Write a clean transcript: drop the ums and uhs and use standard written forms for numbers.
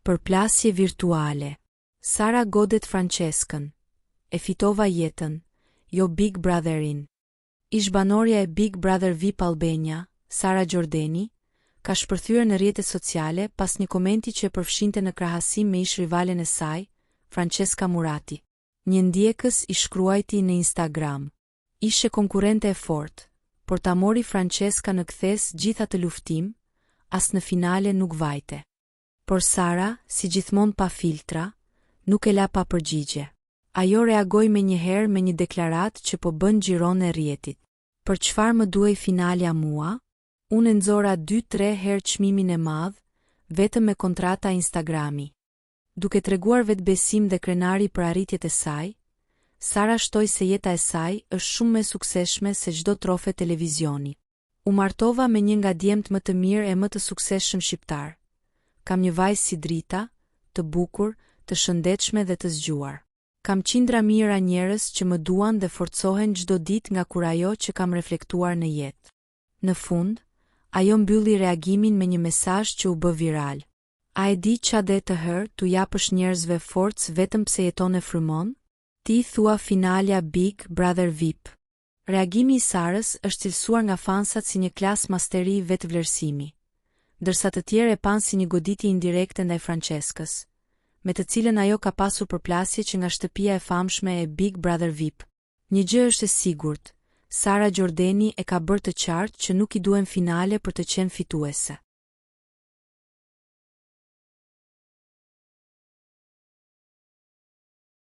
Përplasje virtuale. Sara godet Franceskën. E fitova jetën, jo Big Brotherin. Ish-banorja e Big Brother VIP Albania, Sara Gjordeni, ka shpërthyer në rrjetet sociale pas një komenti që e përfshinte në krahasim me ish-rivalen e saj, Francesca Murati. Një ndjekës i shkruajti në Instagram: "Ishe konkurrente e fortë, por ta mori Francesca në kthes gjitha të luftim, as në finale nuk vajte." Por Sara, si gjithmonë pa filtra, nuk e la pa përgjigje. Ajo reagoi menjëherë me një deklaratë që po bën xhiron e rrjetit. "Për çfarë më duhej finalja mua? Unë nxora 2-3 herë çmimin e madh, vetëm me kontrata Instagrami." Duke treguar vetbesim dhe krenari për arritjet e saj, Sara shtoi se jeta e saj është shumë më e suksesshme se çdo trofe televizioni. "U martova me një nga djemt më të mirë e më të suksesshëm shqiptar. Kam një vajzë si drita, të bukur, të shëndetshme dhe të zgjuar. Kam qindra mijëra njerëz që më duan dhe forcohen çdo ditë nga kur ajo që kam reflektuar në jetë." Në fund, ajo mbylli reagimin me një mesazh që u bë viral: "A e di ç'a de të hër tu japësh njerëzve forcë vetëm pse jeton e frymon? Ti thua finalja Big Brother VIP." Reagimi i Sarës është cilësuar nga fansat si një klas masteri vetvlerësimi, ndërsa të tjerë e panë si një goditje indirekte ndaj Franceskës, me të cilën ajo ka pasur përplasje që nga shtëpia e famshme e Big Brother VIP. Një gjë është e sigurt, Sara Gjordeni e ka bërë të qartë që nuk i duhen finale për të qenë fituese.